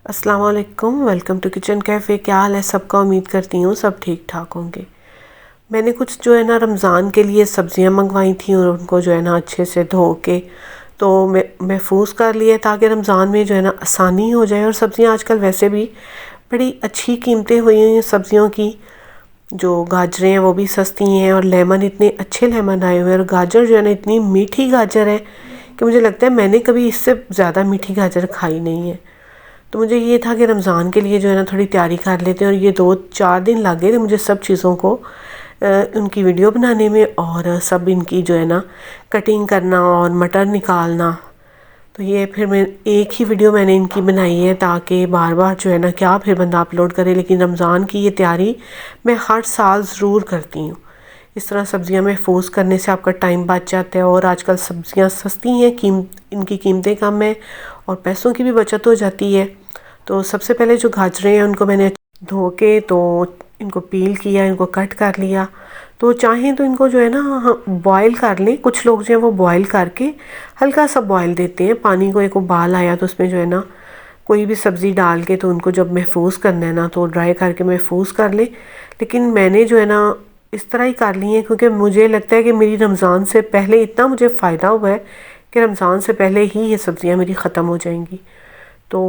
अस्सलाम वालेकुम, welcome to kitchen cafe. क्या हाल है सबका? उम्मीद करती हूँ सब ठीक ठाक होंगे। मैंने कुछ जो है ना रमज़ान के लिए सब्ज़ियाँ मंगवाई थी और उनको जो है ना अच्छे से धो के तो मैं महफूज कर लिया ताकि रमज़ान में जो है ना आसानी हो जाए। और सब्ज़ियाँ आजकल वैसे भी बड़ी अच्छी कीमतें हुई हैं सब्ज़ियों की। जो गाजरें हैं वो भी सस्ती हैं और लेमन, इतने अच्छे लेमन आए हुए हैं। और गाजर जो है ना इतनी मीठी गाजर है कि मुझे लगता है मैंने कभी इससे ज़्यादा मीठी गाजर खाई नहीं है। तो मुझे ये था कि रमज़ान के लिए जो है ना थोड़ी तैयारी कर लेते हैं। और ये 2-4 दिन लग गए थे मुझे सब चीज़ों को उनकी वीडियो बनाने में और सब इनकी जो है ना कटिंग करना और मटर निकालना। तो ये फिर मैं एक ही वीडियो मैंने इनकी बनाई है ताकि बार बार जो है ना क्या फिर बंदा अपलोड करे। लेकिन रमज़ान की ये तैयारी मैं हर साल ज़रूर करती हूँ। इस तरह सब्ज़ियाँ महफूज करने से आपका टाइम बच जाता है और आजकल सब्ज़ियाँ सस्ती हैं, इनकी कीमतें कम हैं और पैसों की भी बचत हो जाती है। तो सबसे पहले जो गाजरें हैं उनको मैंने धो के तो इनको पील किया, इनको कट कर लिया। तो चाहें तो इनको जो है ना बॉयल कर लें। कुछ लोग जो है वो बॉयल करके हल्का सा बॉयल देते हैं, पानी को एक उबाल आया तो उसमें जो है ना कोई भी सब्ज़ी डाल के तो उनको जब महफूज करना है ना तो ड्राई करके महफूज कर लें। लेकिन मैंने जो है ना इस तरह ही कर ली है क्योंकि मुझे लगता है कि मेरी रमज़ान से पहले इतना मुझे फ़ायदा हुआ है कि रमज़ान से पहले ही ये सब्ज़ियाँ मेरी ख़त्म हो जाएंगी। तो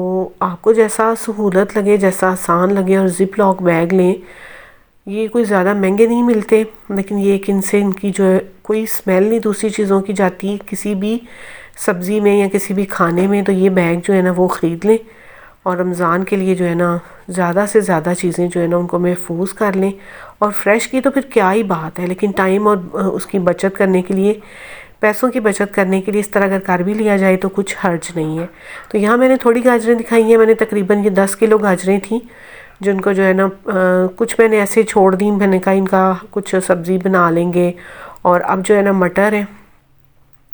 आपको जैसा सहूलत लगे, जैसा आसान लगे। और ज़िप लॉक बैग लें। ये कोई ज़्यादा महंगे नहीं मिलते, लेकिन ये कि इनसे इनकी जो है कोई स्मेल नहीं दूसरी चीज़ों की जाती किसी भी सब्ज़ी में या किसी भी खाने में। तो ये बैग जो है ना वो ख़रीद लें और रमज़ान के लिए जो है ना ज़्यादा से ज़्यादा चीज़ें जो है ना उनको महफूज कर लें। और फ्रेश की तो फिर क्या ही बात है, लेकिन टाइम और उसकी बचत करने के लिए, पैसों की बचत करने के लिए इस तरह अगर कर भी लिया जाए तो कुछ हर्ज नहीं है। तो यहाँ मैंने थोड़ी गाजरें दिखाई हैं। मैंने तकरीबन ये 10 किलो गाजरें थी जिनको जो है ना कुछ मैंने ऐसे छोड़ दी। मैंने कहा इनका कुछ सब्ज़ी बना लेंगे। और अब जो है ना मटर है,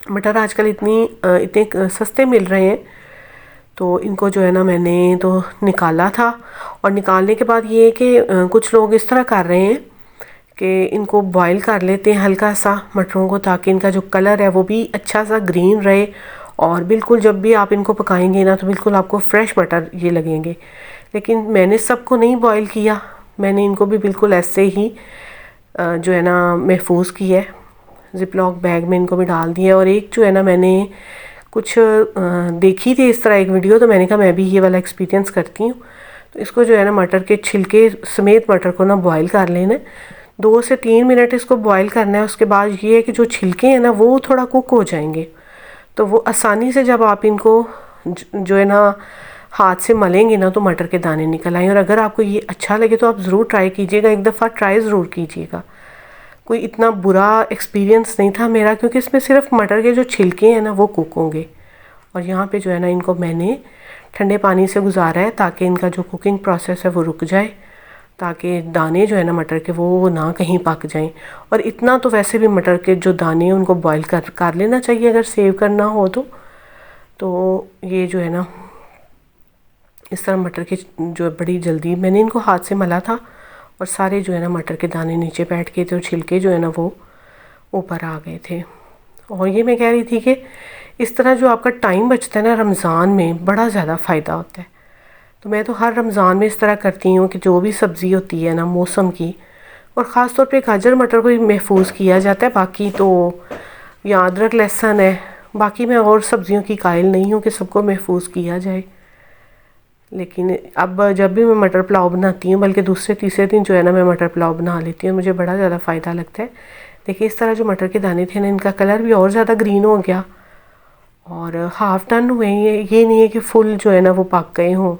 मटर आजकल इतने सस्ते मिल रहे हैं तो इनको जो है ना मैंने तो निकाला था। और निकालने के बाद ये कि कुछ लोग इस तरह कर रहे हैं कि इनको बॉईल कर लेते हैं हल्का सा मटरों को ताकि इनका जो कलर है वो भी अच्छा सा ग्रीन रहे। और बिल्कुल जब भी आप इनको पकाएंगे ना तो बिल्कुल आपको फ्रेश मटर ये लगेंगे। लेकिन मैंने सबको नहीं बॉईल किया, मैंने इनको भी बिल्कुल ऐसे ही जो है ना महफूज किया है। ज़िप लॉक बैग में इनको भी डाल दिया। और एक जो है ना मैंने कुछ देखी थी इस तरह एक वीडियो, तो मैंने कहा मैं भी ये वाला एक्सपीरियंस करती हूँ। तो इसको जो है ना मटर के छिलके समेत मटर को ना बॉईल कर लेना है। 2 से 3 मिनट इसको बॉईल करना है। उसके बाद ये है कि जो छिलके हैं ना वो थोड़ा कुक हो जाएंगे तो वो आसानी से जब आप इनको जो है ना हाथ से मलेंगे ना तो मटर के दाने निकल आएंगे। और अगर आपको ये अच्छा लगे तो आप ज़रूर ट्राई कीजिएगा, एक दफ़ा ट्राई ज़रूर कीजिएगा। कोई इतना बुरा एक्सपीरियंस नहीं था मेरा क्योंकि इसमें सिर्फ मटर के जो छिलके हैं ना वो कुक होंगे। और यहाँ पे जो है ना इनको मैंने ठंडे पानी से गुजारा है ताकि इनका जो कुकिंग प्रोसेस है वो रुक जाए, ताकि दाने जो है ना मटर के वो ना कहीं पक जाएं। और इतना तो वैसे भी मटर के जो दाने हैं उनको बॉईल कर लेना चाहिए अगर सेव करना हो तो ये जो है ना इस तरह मटर के जो बड़ी जल्दी मैंने इनको हाथ से मला था और सारे जो है ना मटर के दाने नीचे बैठ गए थे और छिलके जो है ना वो ऊपर आ गए थे। और ये मैं कह रही थी कि इस तरह जो आपका टाइम बचता है ना रमज़ान में बड़ा ज़्यादा फ़ायदा होता है। तो मैं तो हर रमज़ान में इस तरह करती हूँ कि जो भी सब्ज़ी होती है ना मौसम की, और ख़ास तौर पे गाजर मटर को ही महफूज किया जाता है। बाकी तो या अदरक लहसुन है, बाकी मैं और सब्ज़ियों की कायल नहीं हूँ कि सबको महफूज किया जाए। लेकिन अब जब भी मैं मटर पुलाव बनाती हूँ, बल्कि दूसरे तीसरे दिन जो है ना मैं मटर पुलाव बना लेती हूँ, मुझे बड़ा ज़्यादा फ़ायदा लगता है। देखिए इस तरह जो मटर के दाने थे ना इनका कलर भी और ज़्यादा ग्रीन हो गया और हाफ़ टन हुए हैं। ये नहीं है कि फुल जो है ना वो पक गए हों।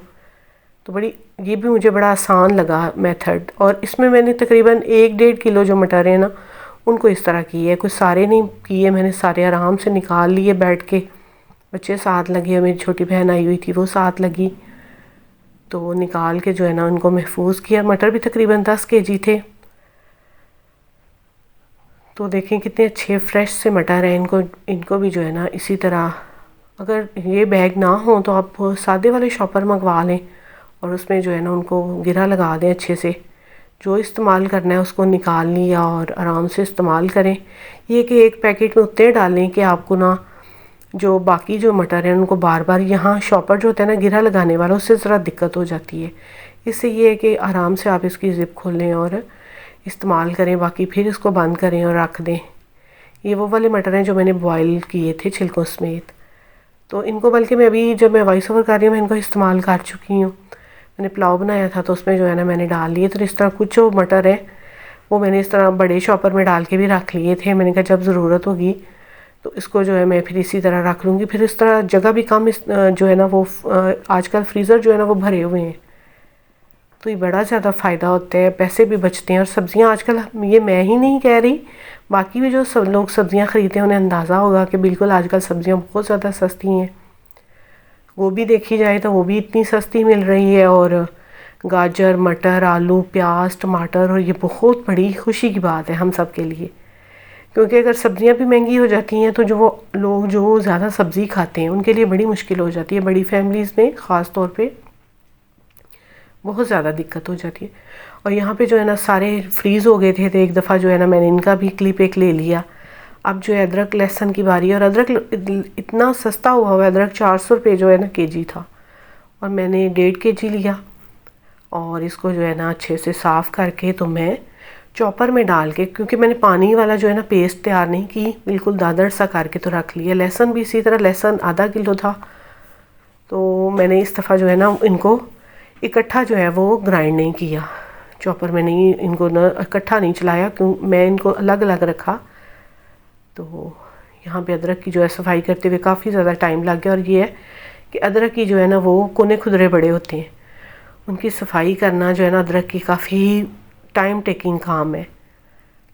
तो ये भी मुझे बड़ा आसान लगा मेथड। और इसमें मैंने तकरीबन 1-1.5 किलो जो मटर है ना उनको इस तरह किए है, कुछ सारे नहीं किए मैंने, सारे आराम से निकाल लिए बैठ के। बच्चे साथ लगे, मेरी छोटी बहन आई हुई थी वो साथ लगी, तो निकाल के जो है ना उनको महफूज किया। मटर भी तकरीबन 10 केजी थे। तो देखें कितने अच्छे फ्रेश से मटर हैं। इनको भी जो है ना इसी तरह, अगर ये बैग ना हो तो आप सादे वाले शॉपर मंगवा लें और उसमें जो है ना उनको गिरा लगा दें अच्छे से। जो इस्तेमाल करना है उसको निकाल लिया और आराम से इस्तेमाल करें। ये कि एक पैकेट में उतने डालें कि आपको ना जो बाकी जो मटर हैं उनको बार बार यहाँ शॉपर जो होता है ना गिरा लगाने वाला, उससे ज़रा दिक्कत हो जाती है। इससे ये है कि आराम से आप इसकी ज़िप खोलें और इस्तेमाल करें, बाकी फिर इसको बंद करें और रख दें। ये वो वाले मटर हैं जो मैंने बॉयल किए थे छिलकों समेत। तो इनको बल्कि मैं अभी जब मैं वॉइस ओवर कर रही हूँ मैं इनको इस्तेमाल कर चुकी हूँ। मैंने पुलाव बनाया था तो उसमें जो है ना मैंने डाल लिए। तो इस तरह कुछ जो मटर है वो मैंने इस तरह बड़े शॉपर में डाल के भी रख लिए थे। मैंने कहा जब ज़रूरत होगी तो इसको जो है मैं फिर इसी तरह रख लूँगी। फिर इस तरह जगह भी कम जो है ना वो आजकल फ्रीज़र जो है ना वो भरे हुए हैं, तो ये बड़ा ज़्यादा फ़ायदा होता है, पैसे भी बचते हैं। और सब्ज़ियाँ आजकल, ये मैं ही नहीं कह रही, बाकी भी जो सब लोग सब्ज़ियाँ ख़रीदते हैं उन्हें अंदाज़ा होगा कि बिल्कुल आजकल सब्ज़ियाँ बहुत ज़्यादा सस्ती हैं। गोभी देखी जाए तो वो भी इतनी सस्ती मिल रही है, और गाजर, मटर, आलू, प्याज, टमाटर, और ये बहुत बड़ी खुशी की बात है हम सब के लिए, क्योंकि अगर सब्ज़ियाँ भी महंगी हो जाती हैं तो जो वो लोग जो ज़्यादा सब्ज़ी खाते हैं उनके लिए बड़ी मुश्किल हो जाती है। बड़ी फैमिलीज़ में ख़ास तौर पे बहुत ज़्यादा दिक्कत हो जाती है। और यहाँ पे जो है ना सारे फ्रीज़ हो गए थे, तो एक दफ़ा जो है ना मैंने इनका भी क्लिप एक ले लिया। अब जो है अदरक लहसुन की बारी है, और अदरक इतना सस्ता हुआ है, अदरक 400 रुपये जो है ना केजी था, और मैंने 1.5 केजी लिया। और इसको जो है ना अच्छे से साफ़ करके तो मैं चॉपर में डाल के, क्योंकि मैंने पानी वाला जो है ना पेस्ट तैयार नहीं की, बिल्कुल दादड़ सा करके तो रख लिया। लहसुन भी इसी तरह, लहसुन आधा किलो था, तो मैंने इस दफ़ा जो है ना इनको इकट्ठा जो है वो ग्राइंड नहीं किया, चॉपर में नहीं, इनको न इकट्ठा नहीं चलाया, क्यों मैं इनको अलग अलग रखा। तो यहाँ पे अदरक की जो है सफाई करते हुए काफ़ी ज़्यादा टाइम लग गया। और ये है कि अदरक की जो है ना वो कोने खुदरे बड़े होते हैं, उनकी सफाई करना जो है ना अदरक की काफ़ी टाइम टेकिंग काम है।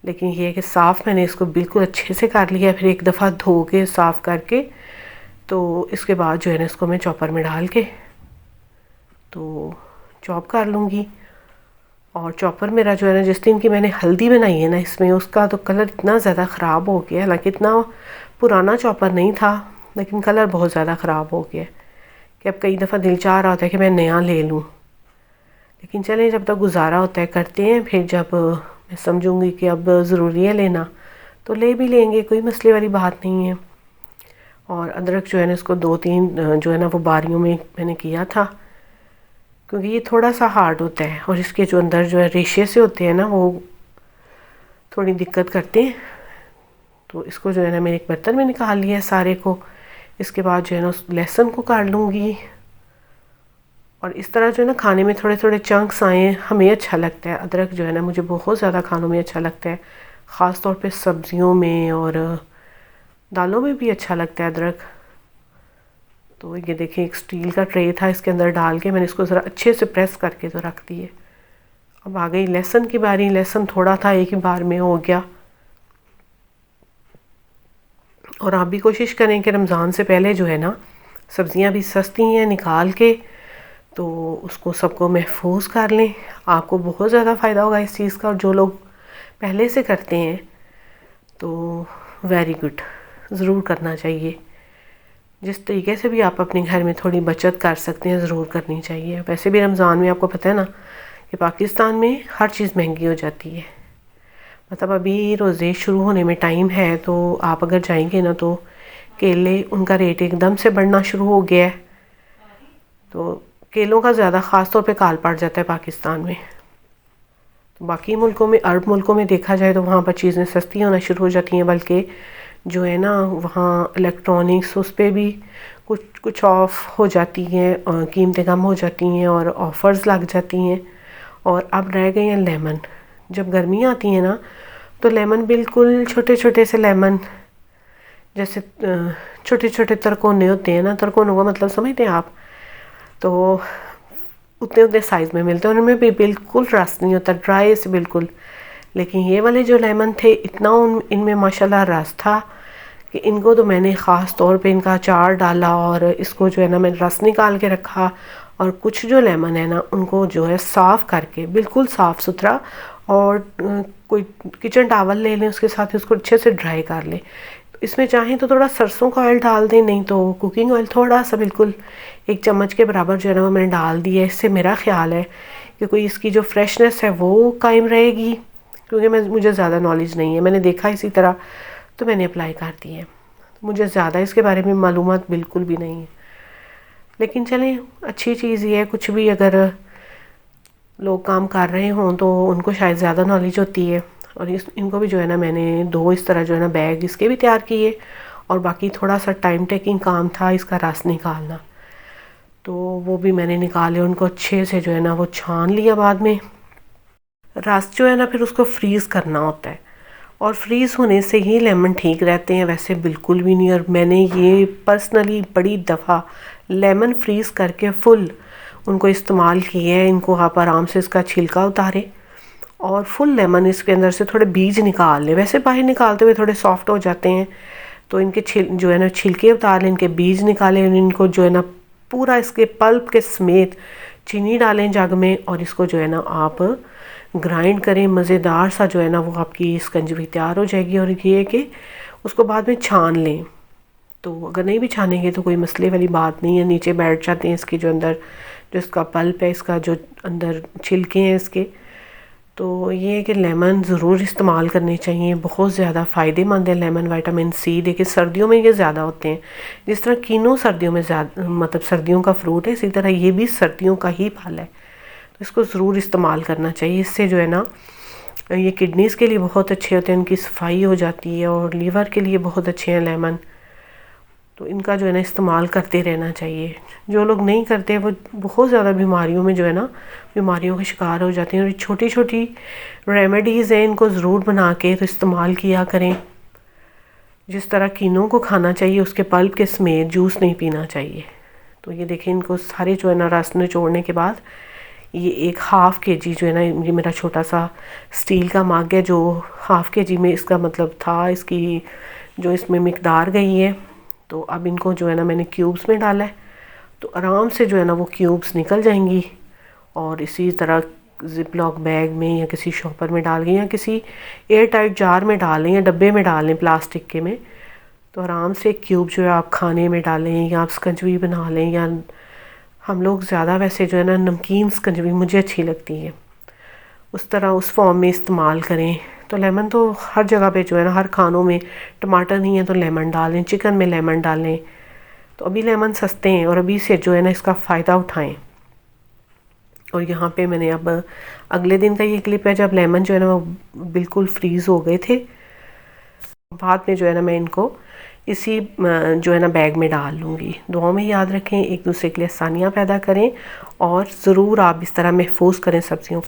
लेकिन ये है कि साफ़ मैंने इसको बिल्कुल अच्छे से कर लिया। फिर एक दफ़ा धो के साफ़ करके तो इसके बाद जो है ना इसको मैं चॉपर में डाल के तो चॉप कर लूँगी। और चॉपर मेरा जो है ना जिस दिन की मैंने हल्दी बनाई है ना इसमें, उसका तो कलर इतना ज़्यादा ख़राब हो गया, हालांकि इतना पुराना चॉपर नहीं था, लेकिन कलर बहुत ज़्यादा ख़राब हो गया कि अब कई दफ़ा दिल चाह रहा होता है कि मैं नया ले लूँ। लेकिन चलें, जब तक गुजारा होता है करते हैं। फिर जब मैं समझूँगी कि अब ज़रूरी है लेना तो ले भी लेंगे, कोई मसले वाली बात नहीं है। और अदरक जो है ना इसको 2-3 जो है ना वो बारियों में मैंने किया था, क्योंकि ये थोड़ा सा हार्ड होता है, और इसके जो अंदर जो है रेशे से होते हैं ना वो थोड़ी दिक्कत करते हैं। तो इसको जो है ना मैंने एक बर्तन में निकाल लिया है सारे को। इसके बाद जो है ना उस लहसुन को काट लूँगी, और इस तरह जो है ना खाने में थोड़े थोड़े चंक्स आए हमें अच्छा लगता है। अदरक जो है ना मुझे बहुत ज़्यादा खानों में अच्छा लगता है, ख़ास तौर पे सब्ज़ियों में, और दालों में भी अच्छा लगता है अदरक। तो ये देखिए एक स्टील का ट्रे था, इसके अंदर डाल के मैंने इसको ज़रा अच्छे से प्रेस करके तो रख दिए। अब आ गई लहसुन की बारी। लहसुन थोड़ा था, एक ही बार में हो गया। और आप भी कोशिश करें कि रमज़ान से पहले जो है ना सब्ज़ियां भी सस्ती हैं निकाल के तो उसको सबको महफूज कर लें। आपको बहुत ज़्यादा फ़ायदा होगा इस चीज़ का। और जो लोग पहले से करते हैं तो वेरी गुड, ज़रूर करना चाहिए। जिस तरीके से भी आप अपने घर में थोड़ी बचत कर सकते हैं ज़रूर करनी चाहिए। वैसे भी रमज़ान में आपको पता है ना कि पाकिस्तान में हर चीज़ महंगी हो जाती है। मतलब अभी रोज़े शुरू होने में टाइम है, तो आप अगर जाएंगे ना तो केले, उनका रेट एकदम से बढ़ना शुरू हो गया है। तो केलों का ज़्यादा ख़ास तौर पे काल पड़ जाता है पाकिस्तान में। तो बाकी मुल्कों में, अरब मुल्कों में देखा जाए तो वहाँ पर चीज़ें सस्ती होना शुरू हो जाती हैं, बल्कि जो है ना वहाँ इलेक्ट्रॉनिक्स उस पर भी कुछ ऑफ हो जाती हैं, कीमतें कम हो जाती हैं और ऑफ़र्स लग जाती हैं। और अब रह गए हैं लेमन। जब गर्मी आती है ना तो लेमन, बिल्कुल छोटे छोटे से लेमन, जैसे छोटे छोटे तरकोने होते हैं ना, तरकोनों का मतलब समझते हैं आप, तो उतने उतने साइज़ में मिलते हैं। उनमें भी बिल्कुल रस नहीं होता, ड्राई से बिल्कुल। लेकिन ये वाले जो लेमन थे, इतना इनमें माशाल्लाह रस था कि इनको तो मैंने ख़ास तौर पे इनका अचार डाला, और इसको जो है ना मैंने रस निकाल के रखा। और कुछ जो लेमन है ना उनको जो है साफ़ करके, बिल्कुल साफ़ सुथरा, और कोई किचन टावल ले लें उसके साथ, उसको अच्छे से ड्राई कर लें। इसमें चाहें तो थोड़ा सरसों का ऑयल डाल दें, नहीं तो कुकिंग ऑयल थोड़ा सा, बिल्कुल 1 चम्मच के बराबर जो है ना वो मैंने डाल दिया है। इससे मेरा ख्याल है कि कोई इसकी जो फ्रेशनेस है वो कायम रहेगी, क्योंकि मुझे ज़्यादा नॉलेज नहीं है, मैंने देखा इसी तरह तो मैंने अप्लाई कर दी है। मुझे ज़्यादा इसके बारे में मालूमात बिल्कुल भी नहीं है, लेकिन चलें, अच्छी चीज़ ये है, कुछ भी अगर लोग काम कर रहे हों तो उनको शायद ज़्यादा नॉलेज होती है। और इनको भी जो है ना मैंने 2 इस तरह जो है ना बैग इसके भी तैयार किए, और बाकी थोड़ा सा टाइम टेकिंग काम था इसका रस निकालना, तो वो भी मैंने निकाले। उनको अच्छे से जो है ना वो छान लिया। बाद में रस जो है ना फिर उसको फ्रीज़ करना होता है, और फ्रीज़ होने से ही लेमन ठीक रहते हैं, वैसे बिल्कुल भी नहीं। और मैंने ये पर्सनली बड़ी दफ़ा लेमन फ्रीज़ करके फुल उनको इस्तेमाल किए हैं। इनको आप आराम से इसका छिलका उतारें और फुल लेमन इसके अंदर से थोड़े बीज निकाल लें। वैसे बाहर निकालते हुए थोड़े सॉफ्ट हो जाते हैं, तो इनके जो है ना छिलके उतार लें, इनके बीज निकालें, इनको जो है ना पूरा इसके पल्प के समेत चीनी डालें जग में, और इसको जो है ना आप ग्राइंड करें। मज़ेदार सा जो है ना वो आपकी स्कंजवी तैयार हो जाएगी। और ये है कि उसको बाद में छान लें, तो अगर नहीं भी छानेंगे तो कोई मसले वाली बात नहीं है, नीचे बैठ जाते हैं इसके जो अंदर जो इसका पल्प है, इसका जो अंदर छिलके हैं इसके। तो ये है कि लेमन ज़रूर इस्तेमाल करने चाहिए, बहुत ज़्यादा फ़ायदेमंद है लेमन। विटामिन सी देखिए सर्दियों में ये ज़्यादा होते हैं, जिस तरह कीनो सर्दियों में ज़्यादा मतलब सर्दियों का फ्रूट है, इसी तरह ये भी सर्दियों का ही फल है। तो इसको ज़रूर इस्तेमाल करना चाहिए। इससे जो है ना ये किडनीज़ के लिए बहुत अच्छे होते हैं, उनकी सफाई हो जाती है, और लीवर के लिए बहुत अच्छे हैं लेमन। तो इनका जो है ना इस्तेमाल करते रहना चाहिए। जो लोग नहीं करते वो बहुत ज़्यादा बीमारियों में जो है ना बीमारियों के शिकार हो जाते हैं। और ये छोटी छोटी रेमेडीज़ हैं, इनको ज़रूर बना के तो इस्तेमाल किया करें। जिस तरह कीनों को खाना चाहिए उसके पल्प के समेत, जूस नहीं पीना चाहिए। तो ये देखें, इनको सारे जो है ना रस निचोड़ने के बाद ये एक हाफ़ kg जो है ना, ये मेरा छोटा सा स्टील का मग है जो हाफ़ kg में इसका मतलब था, इसकी जो इसमें मिकदार गई है। तो अब इनको जो है ना मैंने क्यूब्स में डाला है, तो आराम से जो है ना वो क्यूब्स निकल जाएंगी। और इसी तरह जिप लॉक बैग में या किसी शॉपर में डाल गए, या किसी एयर टाइट जार में डालें, या डब्बे में डालें प्लास्टिक के में, तो आराम से क्यूब जो है आप खाने में डालें, या आप स्कंजवी बना लें। या हम लोग ज़्यादा वैसे जो है ना नमकीन स्कंजवी मुझे अच्छी लगती है, उस तरह उस फॉर्म में इस्तेमाल करें। तो लेमन तो हर जगह पे जो है ना, हर खानों में टमाटर नहीं है तो लेमन डालें, चिकन में लेमन डालें। तो अभी लेमन सस्ते हैं और अभी से जो है ना इसका फ़ायदा उठाएं। और यहाँ पे मैंने अब अगले दिन का ये क्लिप है जब लेमन जो है ना वो बिल्कुल फ्रीज़ हो गए थे। बाद में जो है ना मैं इनको इसी जो है ना बैग में डाल लूँगी। दुआओं में याद रखें, एक दूसरे के लिए आसानियाँ पैदा करें, और ज़रूर आप इस तरह महफूज करें सब्जियों को।